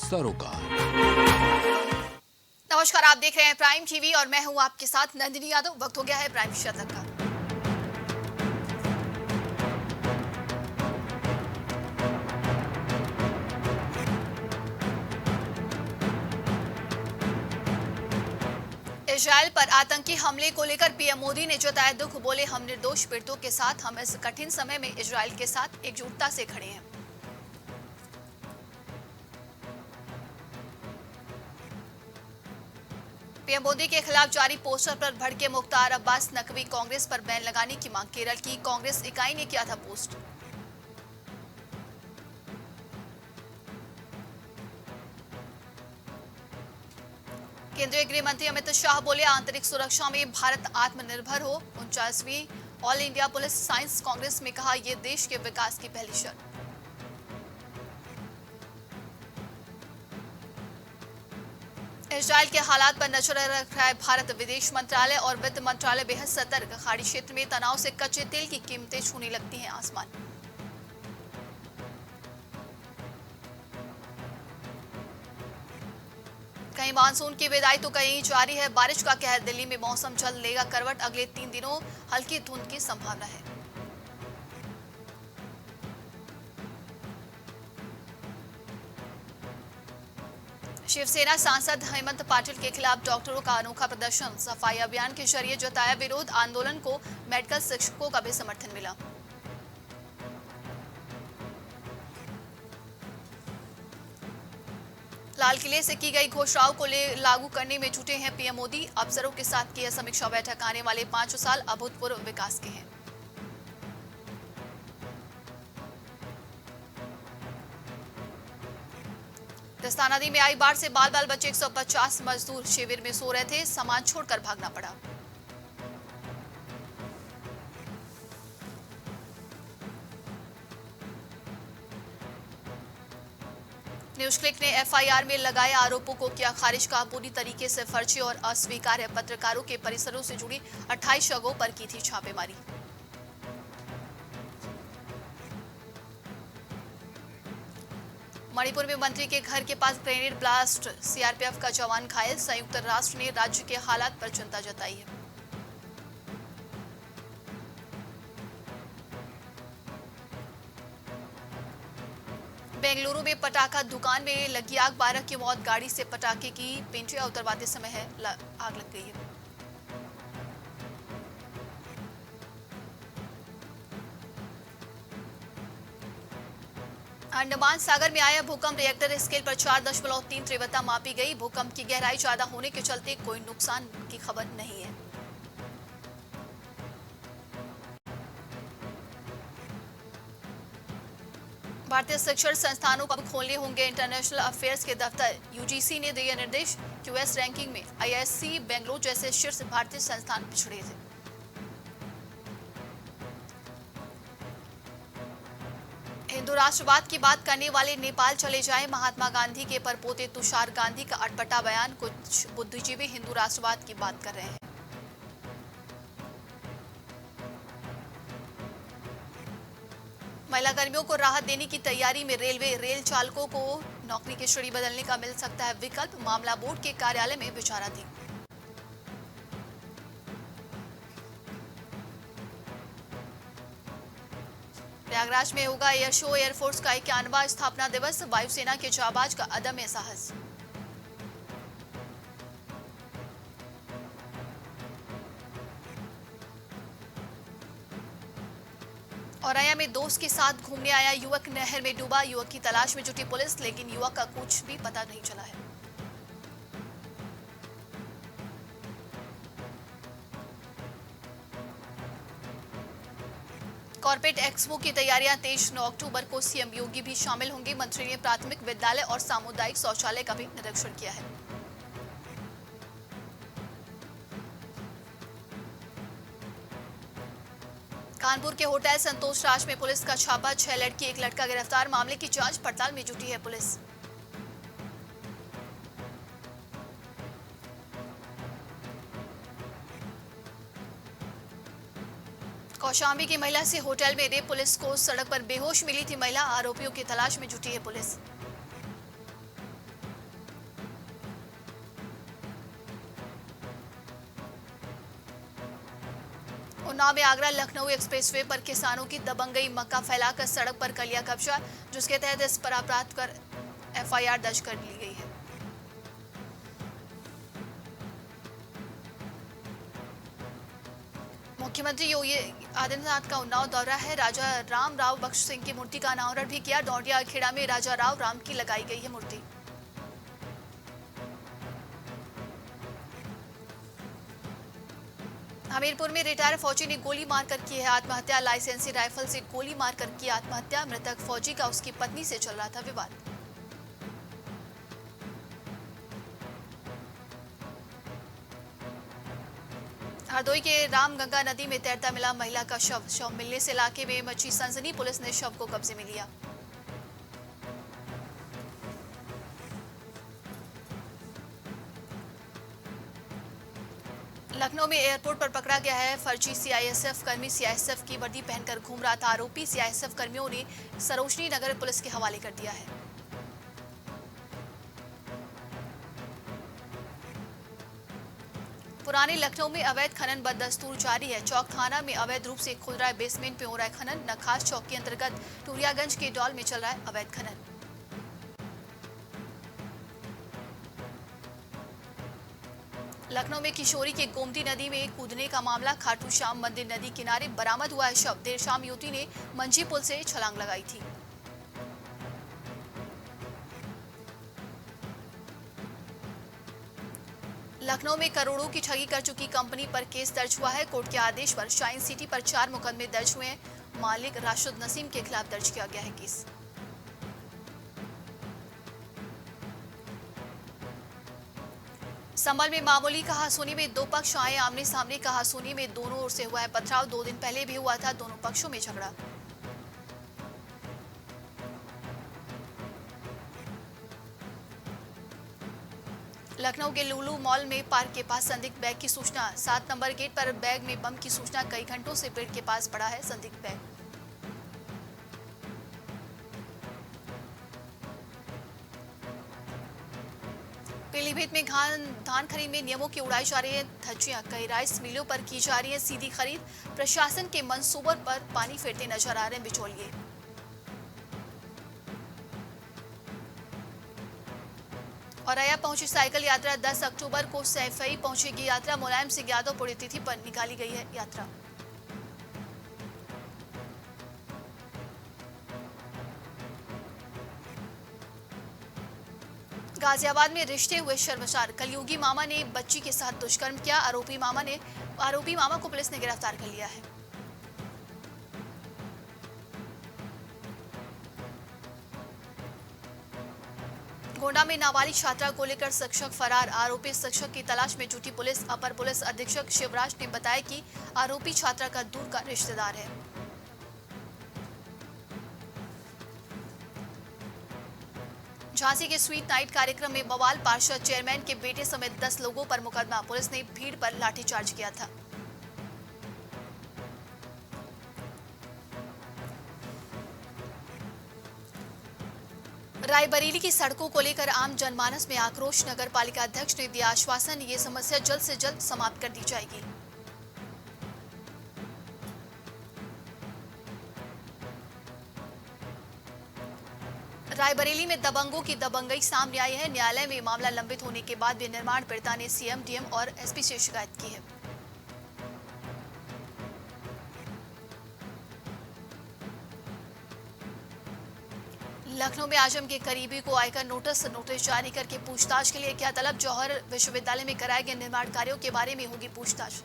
सरोकार। नमस्कार, आप देख रहे हैं प्राइम टीवी और मैं हूं आपके साथ नंदिनी यादव। वक्त हो गया है प्राइम शतक का। इजरायल पर आतंकी हमले को लेकर पीएम मोदी ने जताया दुख। बोले, हम निर्दोष पीड़ितों के साथ, हम इस कठिन समय में इजरायल के साथ एकजुटता से खड़े हैं। पीएम मोदी के खिलाफ जारी पोस्टर पर भड़के मुख्तार अब्बास नकवी। कांग्रेस पर बैन लगाने की मांग। केरल की कांग्रेस इकाई ने किया था पोस्ट। केंद्रीय गृह मंत्री अमित शाह बोले, आंतरिक सुरक्षा में भारत आत्मनिर्भर हो। 49वीं all India police science congress में कहा, यह देश के विकास की पहली शर्त। इजरायल के हालात पर नजर रख रहा है भारत। विदेश मंत्रालय और वित्त मंत्रालय बेहद सतर्क। खाड़ी क्षेत्र में तनाव से कच्चे तेल की कीमतें छूने लगती हैं आसमान। कहीं मानसून की विदाई तो कहीं जारी है बारिश का कहर। दिल्ली में मौसम जल्द लेगा करवट। अगले 3 दिनों हल्की धुंध की संभावना है। शिवसेना सांसद हेमंत पाटिल के खिलाफ डॉक्टरों का अनोखा प्रदर्शन। सफाई अभियान के जरिए जताया विरोध। आंदोलन को मेडिकल शिक्षकों का भी समर्थन मिला। लाल किले से की गई घोषणाओं को लागू करने में जुटे हैं पीएम मोदी। अफसरों के साथ की समीक्षा बैठक। आने वाले 5 साल अभूतपूर्व विकास के हैं। दस्ता नदी में आई बाढ़ से बाल बाल बचे 150 मजदूर शिविर में सो रहे थे। सामान छोड़कर भागना पड़ा। न्यूज क्लिक ने एफआईआर में लगाए आरोपों को किया खारिज। का पूरी तरीके से फर्जी और अस्वीकार्य। पत्रकारों के परिसरों से जुड़ी 28 जगहों पर की थी छापेमारी। मणिपुर में मंत्री के घर के पास ग्रेनेड ब्लास्ट। सीआरपीएफ का जवान घायल। संयुक्त राष्ट्र ने राज्य के हालात पर चिंता जताई है। बेंगलुरु में पटाखा दुकान में लगी आग। 12 की मौत। गाड़ी से पटाखे की पेंटियां उतरवाते समय आग लग गई है। अंडमान सागर में आया भूकंप। रिएक्टर स्केल पर 4.3 तीव्रता मापी गई। भूकंप की गहराई ज्यादा होने के चलते कोई नुकसान की खबर नहीं है। भारतीय शिक्षण संस्थानों को अब खोलने होंगे इंटरनेशनल अफेयर्स के दफ्तर। यूजीसी ने दिए निर्देश। क्यूएस रैंकिंग में आईआईएससी बेंगलुरु जैसे शीर्ष भारतीय संस्थान पिछड़े थे। हिंदू राष्ट्रवाद की बात करने वाले नेपाल चले जाएं। महात्मा गांधी के परपोते तुषार गांधी का अटपटा बयान। कुछ बुद्धिजीवी हिंदू राष्ट्रवाद की बात कर रहे हैं। महिला कर्मियों को राहत देने की तैयारी में रेलवे। रेल चालकों को नौकरी की श्रेणी बदलने का मिल सकता है विकल्प। मामला बोर्ड के कार्यालय में विचाराधीन। प्रयागराज में होगा एयर शो। एयरफोर्स का 91वां स्थापना दिवस। वायुसेना के जाबाज का अदम्य साहस। औरैया में दोस्त के साथ घूमने आया युवक नहर में डूबा। युवक की तलाश में जुटी पुलिस, लेकिन युवक का कुछ भी पता नहीं चला है। कॉर्पोरेट एक्सपो की तैयारियां तेज। 9 अक्टूबर को सीएम योगी भी शामिल होंगे। मंत्री ने प्राथमिक विद्यालय और सामुदायिक शौचालय का भी निरीक्षण किया है। कानपुर के होटल संतोष राज में पुलिस का छापा। 6 लड़की 1 लड़का गिरफ्तार। मामले की जांच पड़ताल में जुटी है पुलिस। कौशाम्बी की महिला से होटल में रेप। पुलिस को सड़क पर बेहोश मिली थी महिला। आरोपियों की तलाश में जुटी है पुलिस। उन्नाव में आगरा लखनऊ एक्सप्रेसवे पर किसानों की दबंगई, मक्का फैलाकर सड़क पर कर लिया कब्जा, जिसके तहत इस पर अपराध कर एफआईआर दर्ज कर ली गई है। मुख्यमंत्री योगी आदित्यनाथ का उन्नाव दौरा है। राजा राम राव बख्श सिंह की मूर्ति का अनावरण भी किया। डोंडिया खेड़ा में राजा राव राम की लगाई गई है मूर्ति। हमीरपुर में रिटायर फौजी ने गोली मारकर की है आत्महत्या। लाइसेंसी राइफल से गोली मारकर की आत्महत्या। मृतक फौजी का उसकी पत्नी से चल रहा था विवाद। हरदोई के रामगंगा नदी में तैरता मिला महिला का शव मिलने से इलाके में मची सनसनी। पुलिस ने शव को कब्जे में लिया। लखनऊ में एयरपोर्ट पर पकड़ा गया है फर्जी सीआईएसएफ कर्मी। सीआईएसएफ की वर्दी पहनकर घूम रहा था आरोपी। सीआईएसएफ कर्मियों ने सरोजनी नगर पुलिस के हवाले कर दिया है। पुराने लखनऊ में अवैध खनन बदस्तूर जारी है। चौक थाना में अवैध रूप से खुद रहा है बेसमेंट पे हो रहा है खनन। नखास चौक के अंतर्गत टूरियागंज के डॉल में चल रहा है अवैध खनन। लखनऊ में किशोरी के गोमती नदी में कूदने का मामला। खाटू श्याम मंदिर नदी किनारे बरामद हुआ है शव। देर शाम युवती ने मंझी पुल से छलांग लगाई थी। लखनऊ में करोड़ों की ठगी कर चुकी कंपनी पर केस दर्ज हुआ है। कोर्ट के आदेश पर शाइन सिटी पर 4 मुकदमे दर्ज हुए हैं। मालिक राशिद नसीम के खिलाफ दर्ज किया गया है केस। संभल में मामूली कहासुनी में 2 पक्ष आए आमने सामने। कहासुनी में दोनों ओर से हुआ है पथराव। 2 दिन पहले भी हुआ था दोनों पक्षों में झगड़ा। लखनऊ के लुलू मॉल में पार्क के पास संदिग्ध बैग की सूचना। 7 नंबर गेट पर बैग में बम की सूचना। कई घंटों से पेड़ के पास पड़ा है संदिग्ध बैग। पीलीभीत में धान खरीद में नियमों की उड़ाई जा रही है धज्जियां। कई राइस मिलों पर की जा रही है सीधी खरीद। प्रशासन के मंसूबों पर पानी फेरते नजर आ रहे हैं बिचौलिए। औरैया पहुंची साइकिल यात्रा। 10 अक्टूबर को सैफई पहुंचेगी यात्रा। मुलायम सिंह यादव पुण्यतिथि पर निकाली गई है यात्रा। गाजियाबाद में रिश्ते हुए शर्मसार। कलयुगी मामा ने बच्ची के साथ दुष्कर्म किया। आरोपी मामा को पुलिस ने गिरफ्तार कर लिया है। गोंडा में नाबालिग छात्रा को लेकर शिक्षक फरार। आरोपी शिक्षक की तलाश में जुटी पुलिस। अपर पुलिस अधीक्षक शिवराज ने बताया कि आरोपी छात्रा का दूर का रिश्तेदार है। झांसी के स्वीट नाइट कार्यक्रम में बवाल। पार्षद चेयरमैन के बेटे समेत 10 लोगों पर मुकदमा। पुलिस ने भीड़ पर लाठीचार्ज किया था। रायबरेली की सड़कों को लेकर आम जनमानस में आक्रोश। नगर पालिका अध्यक्ष ने दिया आश्वासन, ये समस्या जल्द से जल्द समाप्त कर दी जाएगी। रायबरेली में दबंगों की दबंगई सामने आई है। न्यायालय में मामला लंबित होने के बाद भी निर्माण पीड़िता ने सीएम, डीएम और एसपी से शिकायत की है। लखनऊ में आजम के करीबी को आयकर नोटिस जारी करके पूछताछ के लिए किया तलब। जौहर विश्वविद्यालय में कराए गए निर्माण कार्यों के बारे में होगी पूछताछ।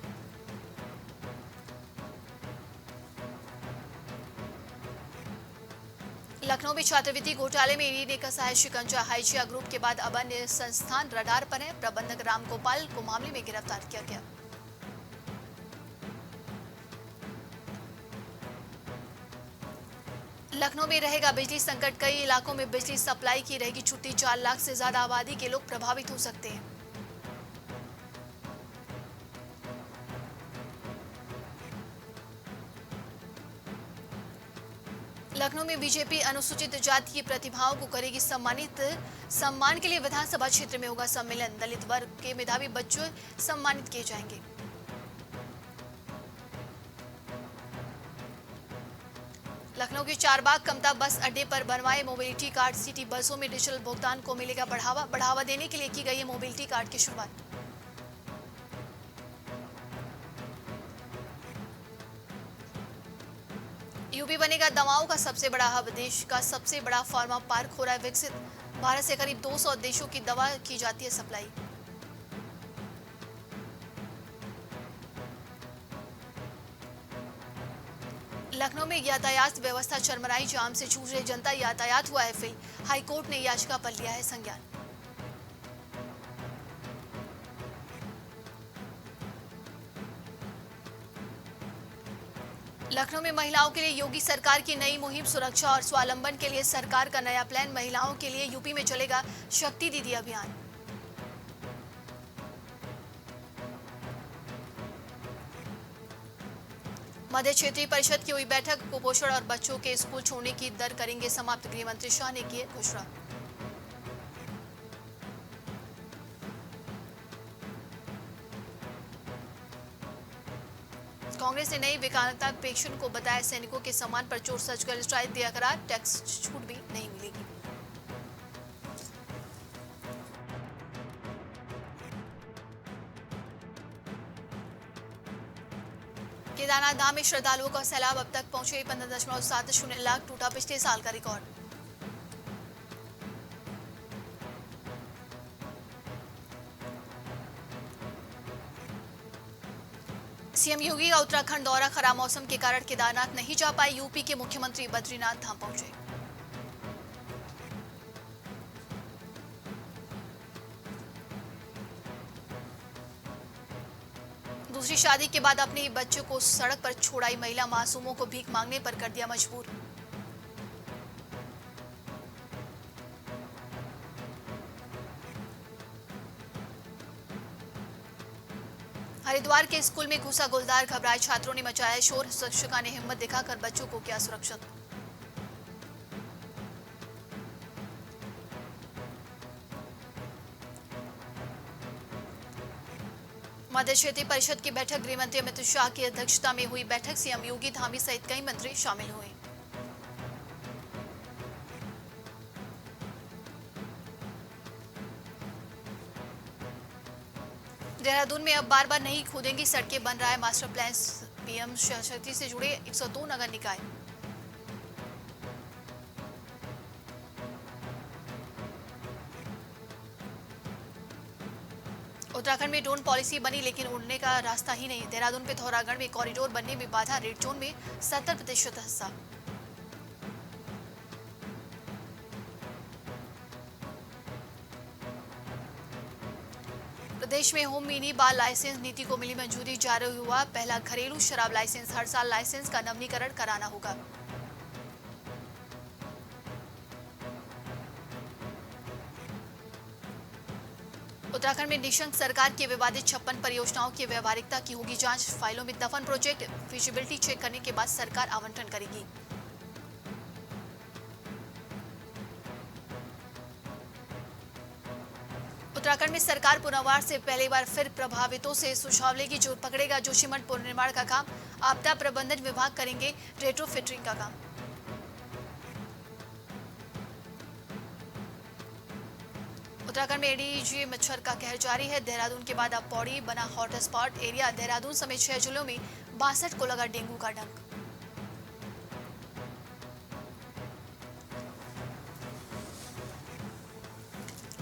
लखनऊ में छात्रवृत्ति घोटाले में ईडी ने कसा है शिकंजा। हाइजिया ग्रुप के बाद अब अन्य संस्थान रडार पर है। प्रबंधक रामगोपाल को मामले में गिरफ्तार किया गया। लखनऊ में रहेगा बिजली संकट। कई इलाकों में बिजली सप्लाई की रहेगी छुट्टी। 4 लाख से ज्यादा आबादी के लोग प्रभावित हो सकते हैं। लखनऊ में बीजेपी अनुसूचित जाति की प्रतिभाओं को करेगी सम्मानित। सम्मान के लिए विधानसभा क्षेत्र में होगा सम्मेलन। दलित वर्ग के मेधावी बच्चों सम्मानित किए जाएंगे। लखनऊ के चारबाग कमता बस अड्डे पर बनवाए मोबिलिटी कार्ड। सिटी बसों में डिजिटल भुगतान को मिलेगा बढ़ावा देने के लिए की गई है मोबिलिटी कार्ड की शुरुआत। यूपी बनेगा दवाओं का सबसे बड़ा हब। देश का सबसे बड़ा फार्मा पार्क हो रहा है विकसित। भारत से करीब 200 देशों की दवा की जाती है सप्लाई। लखनऊ में यातायात व्यवस्था चरमराई। जाम से जूझ रही जनता, यातायात हुआ है फेल। हाईकोर्ट ने याचिका पर लिया है संज्ञान। लखनऊ में महिलाओं के लिए योगी सरकार की नई मुहिम। सुरक्षा और स्वावलंबन के लिए सरकार का नया प्लान। महिलाओं के लिए यूपी में चलेगा शक्ति दीदी अभियान। मध्य क्षेत्रीय परिषद की हुई बैठक। कुपोषण और बच्चों के स्कूल छोड़ने की दर करेंगे समाप्त। गृह मंत्री शाह ने की घोषणा। कांग्रेस ने नई विकलांगता पेंशन को बताया सैनिकों के सम्मान पर चोट। सर्जिकल स्ट्राइक दिया करार। टैक्स छूट भी नहीं मिलेगी। केदारनाथ धाम में श्रद्धालुओं का सैलाब। अब तक पहुंचे 15.70 लाख। टूटा पिछले साल का रिकॉर्ड। सीएम योगी का उत्तराखंड दौरा। खराब मौसम के कारण केदारनाथ नहीं जा पाए। यूपी के मुख्यमंत्री बद्रीनाथ धाम पहुंचे। दूसरी शादी के बाद अपने बच्चों को सड़क पर छोड़ाई महिला। मासूमों को भीख मांगने पर कर दिया मजबूर। हरिद्वार के स्कूल में घुसा गुलदार। घबराए छात्रों ने मचाया शोर। शिक्षिका ने हिम्मत दिखाकर बच्चों को किया सुरक्षित। मध्य क्षेत्रीय परिषद की बैठक। गृह मंत्री अमित शाह की अध्यक्षता में हुई बैठक। सीएम योगी धामी सहित कई मंत्री शामिल हुए। देहरादून में अब बार बार नहीं खोदेंगी सड़कें। बन रहा है मास्टर प्लान। पीएम शक्ति से जुड़े 102 नगर निकाय। उत्तराखंड में ड्रोन पॉलिसी बनी लेकिन उड़ने का रास्ता ही नहीं। देहरादून पे थौरागढ़ में कॉरिडोर बनने में बाधा। रेड जोन में 70% हिस्सा। प्रदेश में होम मिनी बार लाइसेंस नीति को मिली मंजूरी। जारी हुआ पहला घरेलू शराब लाइसेंस। हर साल लाइसेंस का नवीनीकरण कराना होगा। उत्तराखंड में निशंक सरकार की विवादित 56 परियोजनाओं की व्यवहारिकता की होगी जांच। फाइलों में दफन प्रोजेक्ट फिजिबिलिटी चेक करने के बाद सरकार आवंटन करेगी। उत्तराखंड में सरकार पुनर्वास से पहली बार फिर प्रभावितों से सुझाव लेगी। जो पकड़ेगा जोशीमठ पुनर्निर्माण का काम। आपदा प्रबंधन विभाग करेंगे रेट्रोफिटिंग का काम। उत्तराखंड में एडीजी मच्छर का कहर जारी है। देहरादून के बाद अब पौड़ी बना हॉटस्पॉट एरिया। देहरादून समेत 6 जिलों में 62 को लगा डेंगू का डंक।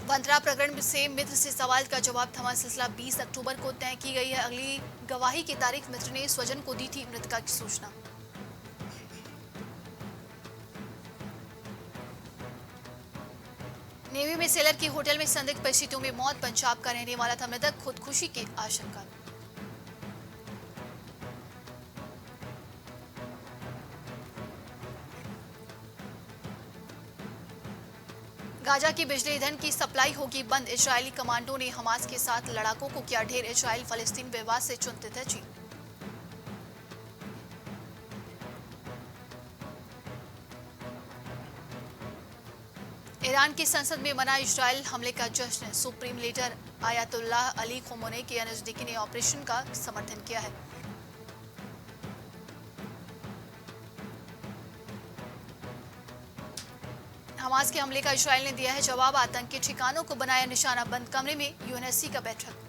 वंत्रा प्रकरण से मित्र से सवाल का जवाब थमा सिलसिला। 20 अक्टूबर को तय की गई है अगली गवाही की तारीख। मित्र ने स्वजन को दी थी मृतका की सूचना। नेवी में सेलर की होटल में संदिग्ध परिस्थितियों में मौत। पंजाब का रहने वाला था मृतक। खुदकुशी की आशंका। गाजा की बिजली ईंधन की सप्लाई होगी बंद। इजरायली कमांडो ने हमास के साथ लड़ाकों को किया ढेर। इजरायल फलस्तीन विवाद से चिंतित है चीन। ईरान की संसद में मना इजरायल हमले का जश्न। Supreme leader Ayatollah Ali Khomeini की नजदीकी ने ऑपरेशन का समर्थन किया है। हमास के हमले का इजराइल ने दिया है जवाब, आतंकी ठिकानों को बनाया निशाना, बंद कमरे में यूएनएससी का बैठक।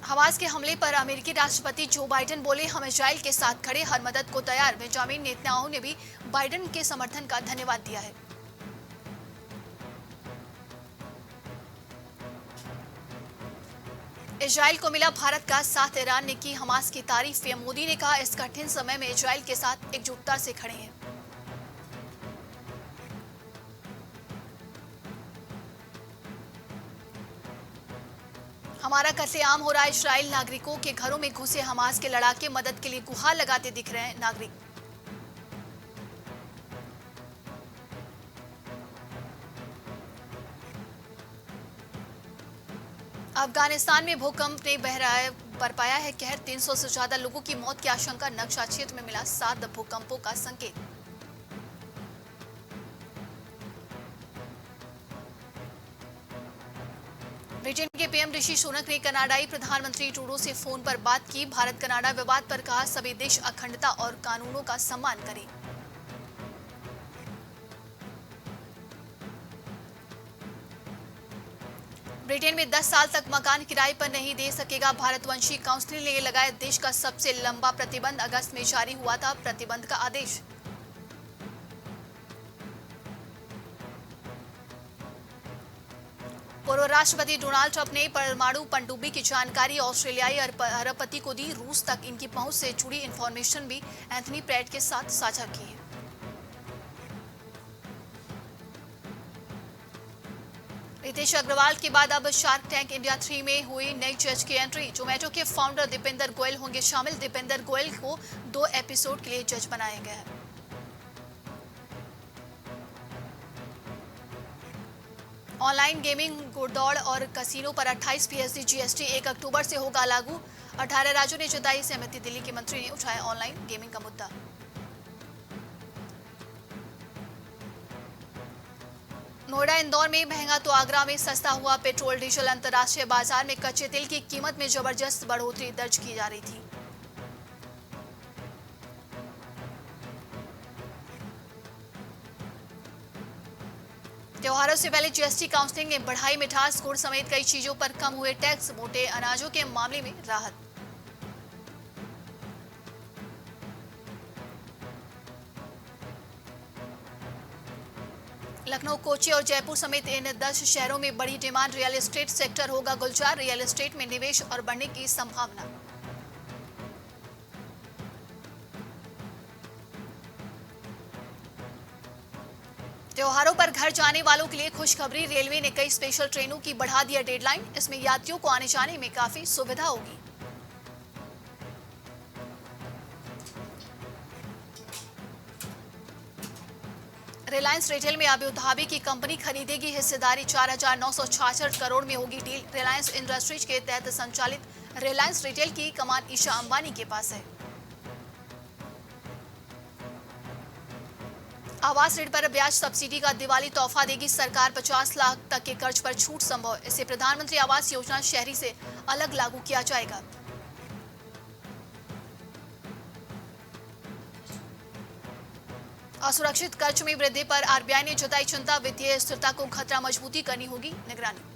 हमास के हमले पर अमेरिकी राष्ट्रपति जो बाइडेन बोले, हम इजराइल के साथ खड़े, हर मदद को तैयार। बेंजामिन नेतन्याहू ने भी बाइडेन के समर्थन का धन्यवाद दिया है। इजराइल को मिला भारत का साथ, ईरान ने की हमास की तारीफ। पीएम मोदी ने कहा, इस कठिन समय में इजराइल के साथ एकजुटता से खड़े हैं। हमारा कत्लेआम हो रहा है, इजराइल नागरिकों के घरों में घुसे हमास के लड़ाके मदद के लिए गुहार लगाते दिख रहे हैं नागरिक। अफगानिस्तान में भूकंप ने बरपाया है कहर, 300 से ज्यादा लोगों की मौत की आशंका, नक्शा क्षेत्र में मिला 7 भूकंपों का संकेत। ब्रिटेन के पीएम ऋषि सुनक ने कनाडाई प्रधानमंत्री ट्रूडो से फोन पर बात की। भारत कनाडा विवाद पर कहा, सभी देश अखंडता और कानूनों का सम्मान करें। ब्रिटेन में 10 साल तक मकान किराए पर नहीं दे सकेगा भारतवंशी, काउंसिल ने लगाया देश का सबसे लंबा प्रतिबंध। अगस्त में जारी हुआ था प्रतिबंध का आदेश। पूर्व राष्ट्रपति डोनाल्ड ट्रंप ने परमाणु पनडुब्बी की जानकारी ऑस्ट्रेलियाई अरबपति को दी। रूस तक इनकी पहुंच से जुड़ी इंफॉर्मेशन भी एंथनी प्रेट के साथ साझा की है। रितेश अग्रवाल के बाद अब शार्क टैंक इंडिया 3 में हुई नई जज की एंट्री। जोमेटो के फाउंडर दीपेंद्र गोयल होंगे शामिल। दीपेंद्र गोयल को 2 एपिसोड के लिए जज बनाया गया है। ऑनलाइन गेमिंग, घुड़दौड़ और कसिनो पर 28% जीएसटी 1 अक्टूबर से होगा लागू। 18 राज्यों ने जताई सहमति। दिल्ली के मंत्री ने उठाया ऑनलाइन गेमिंग का मुद्दा। नोएडा इंदौर में महंगा तो आगरा में सस्ता हुआ पेट्रोल डीजल। अंतर्राष्ट्रीय बाजार में कच्चे तेल की कीमत में जबरदस्त बढ़ोतरी दर्ज की जा रही थी। त्योहारों से पहले जीएसटी काउंसिल ने बढ़ाई मिठास, गुड़ समेत कई चीजों पर कम हुए टैक्स। मोटे अनाजों के मामले में राहत। लखनऊ, कोची और जयपुर समेत इन 10 शहरों में बड़ी डिमांड। रियल एस्टेट सेक्टर होगा गुलजार। रियल एस्टेट में निवेश और बढ़ने की संभावना। त्योहारों पर घर जाने वालों के लिए खुशखबरी। रेलवे ने कई स्पेशल ट्रेनों की बढ़ा दिया डेडलाइन। इसमें यात्रियों को आने जाने में काफी सुविधा होगी। रिलायंस रिटेल में अबू धाबी की कंपनी खरीदेगी हिस्सेदारी। 4,966 करोड़ में होगी डील। रिलायंस इंडस्ट्रीज के तहत संचालित रिलायंस रिटेल की कमान ईशा अंबानी के पास है। आवास ऋण पर ब्याज सब्सिडी का दिवाली तोहफा देगी सरकार। 50 लाख तक के कर्ज पर छूट संभव। इसे प्रधानमंत्री आवास योजना शहरी से अलग लागू किया जाएगा। असुरक्षित कर्ज में वृद्धि पर आरबीआई ने जताई चिंता। वित्तीय स्थिरता को खतरा, मजबूती करनी होगी निगरानी।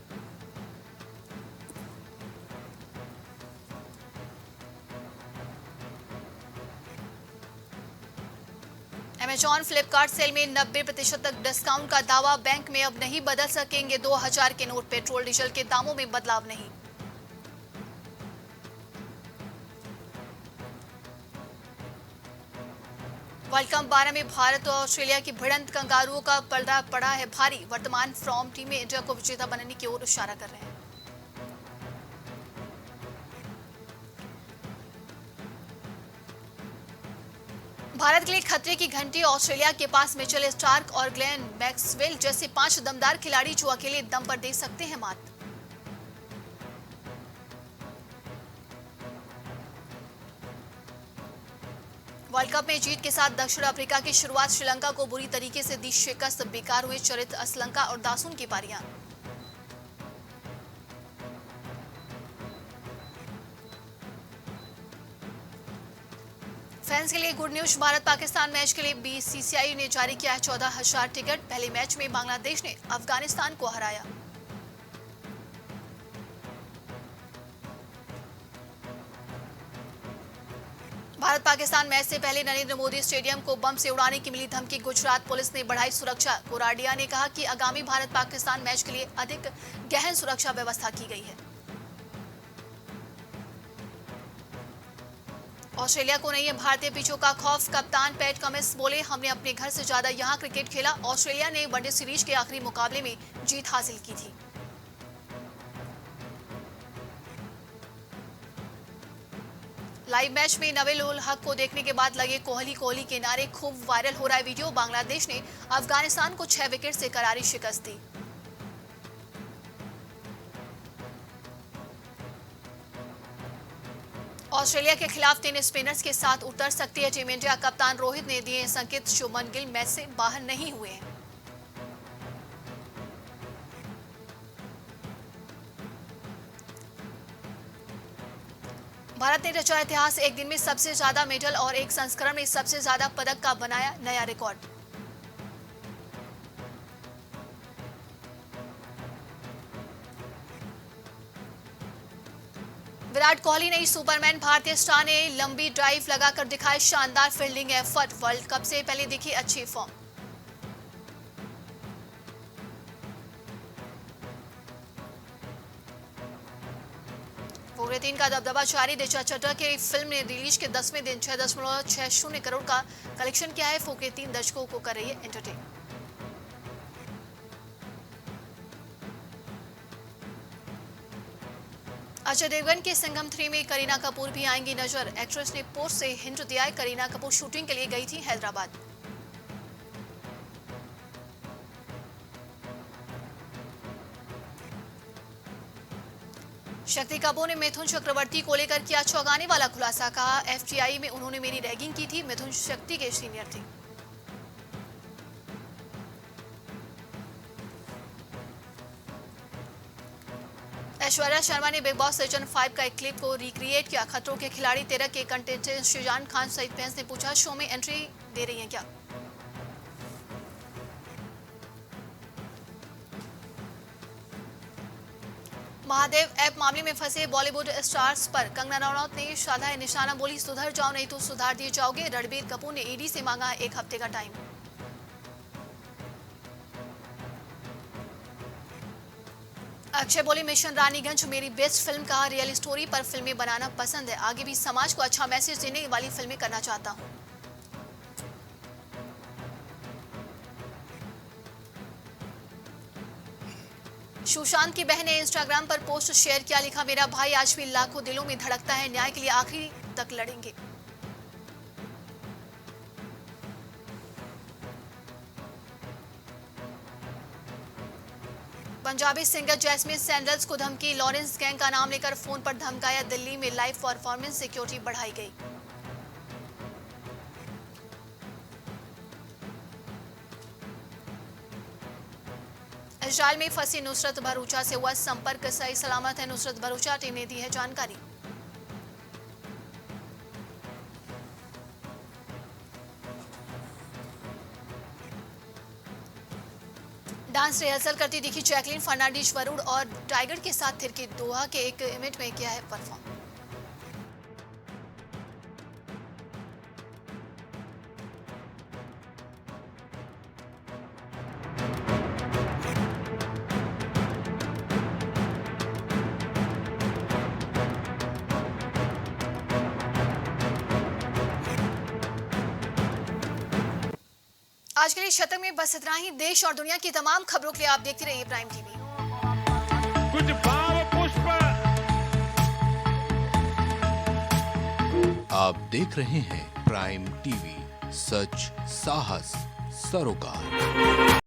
अमेजॉन फ्लिपकार्ट सेल में 90% तक डिस्काउंट का दावा। बैंक में अब नहीं बदल सकेंगे 2000 के नोट। पेट्रोल डीजल के दामों में बदलाव नहीं। वर्ल्ड कप 12 में भारत और ऑस्ट्रेलिया की भिड़ंत। कंगारुओं का पलड़ा पड़ा है भारी। वर्तमान फॉर्म टीम में इंडिया को विजेता बनने की ओर इशारा कर रहे हैं। भारत के लिए खतरे की घंटी। ऑस्ट्रेलिया के पास मिचेल स्टार्क और ग्लेन मैक्सवेल जैसे 5 दमदार खिलाड़ी जो अकेले दम पर दे सकते हैं मात। वर्ल्ड कप में जीत के साथ दक्षिण अफ्रीका की शुरुआत। श्रीलंका को बुरी तरीके से दी शिकस्त। बेकार हुए चरित असलंका और दासून की पारियां। फैंस के लिए good news. Bharat Pakistan match के लिए बीसीसीआई ने जारी किया है 14,000 टिकट। पहले मैच में बांग्लादेश ने अफगानिस्तान को हराया। भारत पाकिस्तान मैच से पहले नरेंद्र मोदी स्टेडियम को बम से उड़ाने की मिली धमकी। गुजरात पुलिस ने बढ़ाई सुरक्षा। कोराडिया ने कहा कि आगामी भारत पाकिस्तान मैच के लिए अधिक गहन सुरक्षा व्यवस्था की गई है। ऑस्ट्रेलिया को नहीं है भारतीय पिचों का खौफ। कप्तान पैट कमिंस बोले, हमने अपने घर से ज्यादा यहां क्रिकेट खेला। ऑस्ट्रेलिया ने वनडे सीरीज के आखिरी मुकाबले में जीत हासिल की थी। लाइव मैच में नवील उल हक को देखने के बाद लगे कोहली के नारे। खूब वायरल हो रहा है वीडियो। बांग्लादेश ने अफगानिस्तान को 6 विकेट से करारी शिकस्त दी। ऑस्ट्रेलिया के खिलाफ 3 स्पिनर्स के साथ उतर सकती है टीम इंडिया। कप्तान रोहित ने दिए संकेत। शुभमन गिल मैच से बाहर नहीं हुए हैं। भारत ने रचा इतिहास। एक दिन में सबसे ज्यादा मेडल और एक संस्करण में सबसे ज्यादा पदक का बनाया नया रिकॉर्ड। विराट कोहली नहीं सुपरमैन। भारतीय स्टार ने लंबी ड्राइव लगाकर दिखाए शानदार फील्डिंग एफर्ट। वर्ल्ड कप से पहले दिखी अच्छी फॉर्म। पूरे दिन का दबदबा जारी। दिशा चड्ढा की फिल्म ने रिलीज के 10वें दिन 6.60 करोड़ का कलेक्शन किया है। फूके 3 दर्शकों को कर रही है एंटरटेन। अजय देवगन के संगम 3 में करीना कपूर भी आएंगी नजर। एक्ट्रेस ने पोस्ट से हिंट दिया है। करीना कपूर शूटिंग के लिए गई थी हैदराबाद। शक्ति कपूर ने मिथुन चक्रवर्ती को लेकर किया चौंकाने वाला खुलासा। कहा, एफटीआई में उन्होंने मेरी रैगिंग की थी। मिथुन शक्ति के सीनियर थे। ऐश्वर्या शर्मा ने बिग बॉस सीजन 5 का एक क्लिप को रिक्रिएट किया। खतरों के खिलाड़ी 13 के कंटेस्टेंट शिजान खान सहित फैंस ने पूछा, शो में एंट्री दे रही हैं क्या? महादेव ऐप मामले में फंसे बॉलीवुड स्टार्स पर कंगना रनौत ने साधा निशाना। बोली, सुधर जाओ नहीं तो सुधार दिए जाओगे। रणबीर कपूर ने ईडी से मांगा 1 हफ्ते का टाइम। अक्षय बोले, मिशन रानीगंज मेरी बेस्ट फिल्म। कहा, रियल स्टोरी पर फिल्में बनाना पसंद है। आगे भी समाज को अच्छा मैसेज देने वाली फिल्में करना चाहता हूं। सुशांत की बहन ने इंस्टाग्राम पर पोस्ट शेयर किया। लिखा, मेरा भाई आज भी लाखों दिलों में धड़कता है। न्याय के लिए आखिरी तक लड़ेंगे। पंजाबी सिंगर जैस्मिन सैंडल्स को धमकी। लॉरेंस गैंग का नाम लेकर फोन पर धमकाया। दिल्ली में लाइव परफॉर्मेंस सिक्योरिटी बढ़ाई गई। इजरायल में फंसी नुसरत भरूचा से हुआ संपर्क। सही सलामत है नुसरत भरूचा, टीम ने दी है जानकारी। डांस रिहर्सल करती दिखी जैकलीन फर्नांडीज। वरुण और टाइगर के साथ थिरकी। दोहा के एक इवेंट में किया है परफॉर्म। आज के लिए शतक में बस इतना ही। देश और दुनिया की तमाम खबरों के लिए आप देखते रहिए प्राइम टीवी। कुछ भाव पुष्प। आप देख रहे हैं प्राइम टीवी, सच साहस सरोकार।